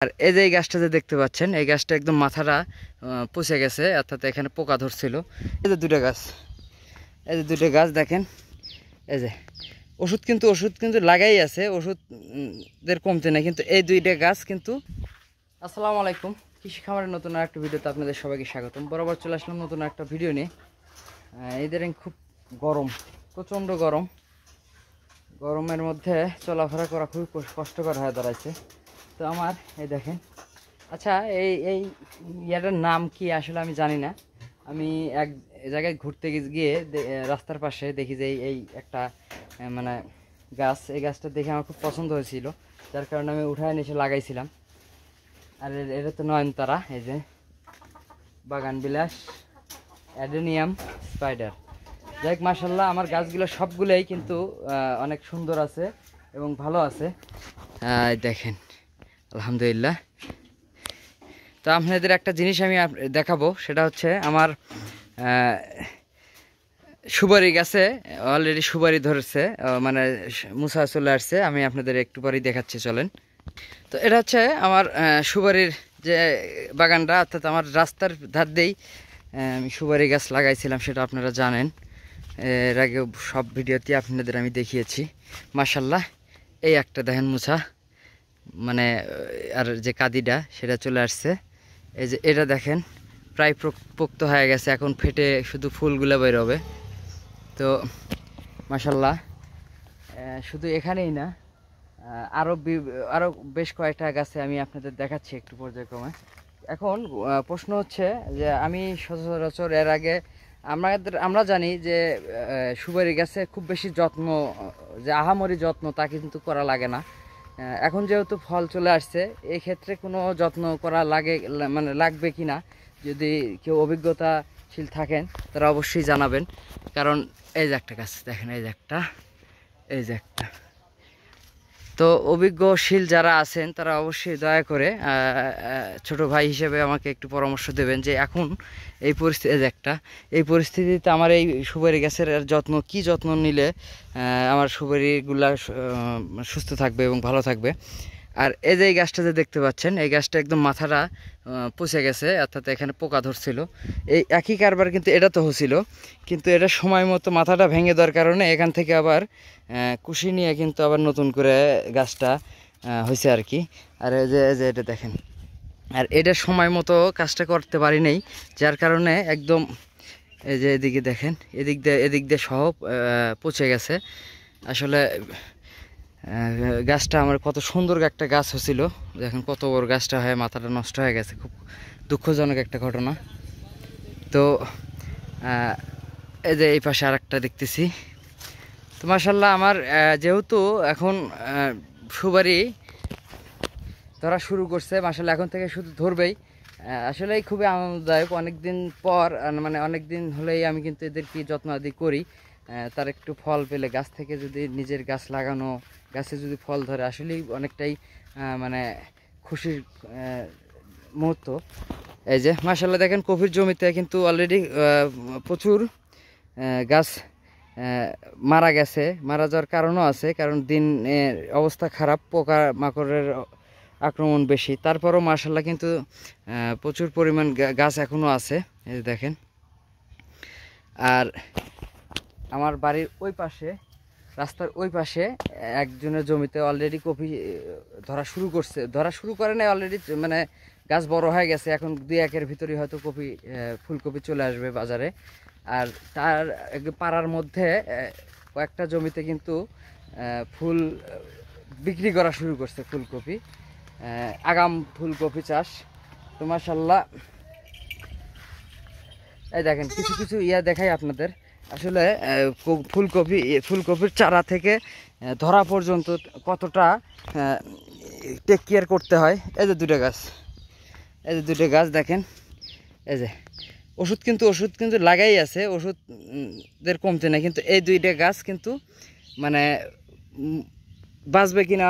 আর এই যে এই গাছটা যে দেখতে পাচ্ছেন, এই গাছটা একদম মাথাটা পচে গেছে, অর্থাৎ এখানে পোকা ধরছিল। এই যে দুটো গাছ, এই যে দুটো গাছ দেখেন, এই যে ওষুধ কিন্তু লাগাই আছে, ওষুধদের কমতে নেই, কিন্তু এই দুইটা গাছ কিন্তু। আসসালামু আলাইকুম, কৃষি খামারের নতুন একটা ভিডিওতে আপনাদের সবাইকে স্বাগতম। বরাবর চলে আসলাম নতুন একটা ভিডিও নিয়ে। এদের খুব গরম, প্রচণ্ড গরম, গরমের মধ্যে চলাফেরা করা খুবই কষ্টকর হয়ে দাঁড়াচ্ছে। তো আমার এই দেখেন, আচ্ছা এই এই ইয়াটার নাম কি আসলে আমি জানি না। আমি এক জায়গায় ঘুরতে গিয়ে রাস্তার পাশে দেখি যে এই একটা মানে গাছ, এই গাছটা দেখে আমার খুব পছন্দ হয়েছিল, যার কারণে আমি উঠায় নিয়ে এসে লাগাইছিলাম। আর এটা তো নয়নতারা, এই যে বাগান বিলাস অ্যাডেনিয়াম স্পাইডার। যাই হোক, মাশাল্লাহ আমার গাছগুলো সবগুলোই কিন্তু অনেক সুন্দর আছে এবং ভালো আছে, দেখেন আলহামদুলিল্লাহ। তো আপনাদের একটা জিনিস আমি দেখাবো, সেটা হচ্ছে আমার সুপারি গাছে অলরেডি সুপারি ধরেছে, মানে মুসা চলে আসছে। আমি আপনাদের একটু পরেই দেখাচ্ছি, চলেন। তো এটা হচ্ছে আমার সুপারির যে বাগানটা, অর্থাৎ আমার রাস্তার ধার দিয়েই আমি সুপারি গাছ লাগাইছিলাম, সেটা আপনারা জানেন। এর আগে সব ভিডিওতে আপনাদের আমি দেখিয়েছি। মাশাল্লাহ এই একটা দেখেন মুসা, মানে আর যে কাদিটা সেটা চলে আসছে। এই যে এটা দেখেন প্রায় পোক্ত হয়ে গেছে, এখন ফেটে শুধু ফুলগুলো বের হবে। তো মাশাল্লাহ শুধু এখানেই না, আরও বেশ কয়েকটা গাছে আমি আপনাদের দেখাচ্ছি একটু পর্যায়ক্রমে। এখন প্রশ্ন হচ্ছে যে আমি সচরাচর এর আগে আমরা জানি যে সুপারি গাছে খুব বেশি যত্ন, যে আহামরি যত্ন তা কিন্তু করা লাগে না। এখন যেহেতু ফল চলে আসছে, এই ক্ষেত্রে কোনো যত্ন করা মানে লাগবে কি না, যদি কেউ অভিজ্ঞতাশীল থাকেন তারা অবশ্যই জানাবেন। কারণ এই যে একটা গাছ দেখেন, এই যে একটা, এই যে একটা। তো অভিজ্ঞশীল যারা আছেন তারা অবশ্যই দয়া করে ছোট ভাই হিসেবে আমাকে একটু পরামর্শ দেবেন যে এখন এই পরিস্থিতি, একটা এই পরিস্থিতিতে আমার এই সুপারি গাছের কী যত্ন নিলে আমার সুপারিগুলা সুস্থ থাকবে এবং ভালো থাকবে। আর এই যে এই গাছটা যে দেখতে পাচ্ছেন, এই গাছটা একদম মাথাটা পচে গেছে, অর্থাৎ এখানে পোকা ধরছিল। এই একই কারবার কিন্তু এটা তো হচ্ছিল, কিন্তু এটা সময় মতো মাথাটা ভেঙে দেওয়ার কারণে এখান থেকে আবার কুশি নিয়ে কিন্তু আবার নতুন করে গাছটা হয়েছে আর কি। আর এই যে এটা দেখেন, আর এটা সময় মতো কাজটা করতে পারি নাই, যার কারণে একদম এই যে এদিকে দেখেন, এদিক দিয়ে সহ পচে গেছে। আসলে গাছটা আমার কত সুন্দর একটা গাছ হয়েছিল, দেখেন কত বড় গাছটা হয়ে মাথাটা নষ্ট হয়ে গেছে, খুব দুঃখজনক একটা ঘটনা। তো এই যে এই পাশে আর একটা দেখতেছি। তো মাশাল্লাহ আমার যেহেতু এখন সুপারি ধরা শুরু করছে, মাশাল্লাহ এখন থেকে শুধু ধরবেই। আসলেই খুবই আনন্দদায়ক, অনেকদিন পর, মানে অনেক দিন হলেই আমি কিন্তু এদেরকে যত্ন আদি করি। তার একটু ফল পেলে, গাছ থেকে যদি নিজের গাছ লাগানো গাছে যদি ফল ধরে, আসলেই অনেকটাই মানে খুশির মুহূর্ত। এই যে মাশাল্লাহ দেখেন, কফির জমিতে কিন্তু অলরেডি প্রচুর গাছ মারা গেছে। মারা যাওয়ার কারণও আছে, কারণ দিনের অবস্থা খারাপ, পোকা মাকড়ের আক্রমণ বেশি। তারপরও মাশাল্লাহ কিন্তু প্রচুর পরিমাণ গাছ এখনও আছে, এই যে দেখেন। আর আমার বাড়ির ওই পাশে, রাস্তার ওই পাশে একজনের জমিতে অলরেডি কপি ধরা শুরু করে নাই অলরেডি, মানে গাছ বড় হয়ে গেছে, এখন 2-1 ভিতরেই হয়তো ফুলকপি চলে আসবে বাজারে। আর তার পাড়ার মধ্যে কয়েকটা জমিতে কিন্তু ফুল বিক্রি করা শুরু করছে, ফুলকপি, আগাম ফুলকপি চাষ। তো মাশাল্লাহ এই দেখেন, কিছু কিছু দেখাই আপনাদের। আসলে ফুলকপির চারা থেকে ধরা পর্যন্ত কতটা টেক কেয়ার করতে হয়। এই যে দুটো গাছ, এই যে দুটো গাছ দেখেন, এই যে ওষুধ কিন্তু লাগাই আছে, ওষুধদের কমতে নেই, কিন্তু এই দুইটা গাছ কিন্তু মানে বাঁচবে কিনা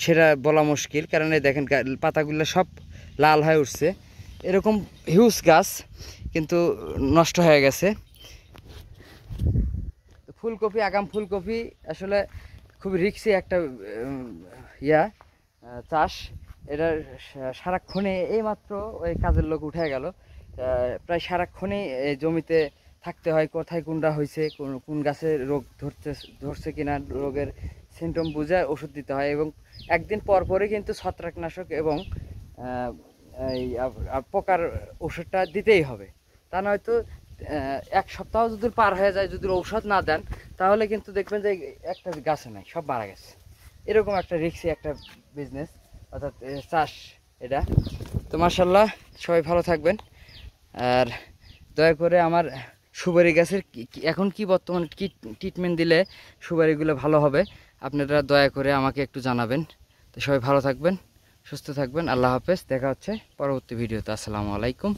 সেটা বলা মুশকিল। কারণ এই দেখেন পাতাগুলো সব লাল হয়ে উঠছে, এরকম হিউজ গাছ কিন্তু নষ্ট হয়ে গেছে। ফুলকপি, আগাম ফুলকপি আসলে খুব রিস্কি একটা চাষ, এটা সারাক্ষণে এইমাত্র ওই কাজের লোক উঠে গেল, প্রায় সারাক্ষণেই এই জমিতে থাকতে হয়, কোথায় কোনটা হয়েছে, কোন গাছে রোগ ধরছে কিনা, রোগের সিমটম বুঝে ওষুধ দিতে হয়, এবং একদিন পর পরই কিন্তু ছত্রাকনাশক এবং এই পোকার ওষুধটা দিতেই হবে। তা নয়তো এক সপ্তাহ যদি পার হয়ে যায়, যদি ঔষধ না দেন, তাহলে কিন্তু দেখবেন যে একটা গাছে নাই, সব মারা গেছে। এরকম একটা রিস্কি একটা বিজনেস, অর্থাৎ চাষ এটা। তো মাশাআল্লাহ, সবাই ভালো থাকবেন। আর দয়া করে আমার সুপারি গাছের এখন কি বর্তমান কি ট্রিটমেন্ট দিলে সুপারিগুলো ভালো হবে, আপনারা দয়া করে আমাকে একটু জানাবেন। তো সবাই ভালো থাকবেন, সুস্থ থাকবেন। আল্লাহ হাফেজ, দেখা হচ্ছে পরবর্তী ভিডিওতে। আসসালামু আলাইকুম।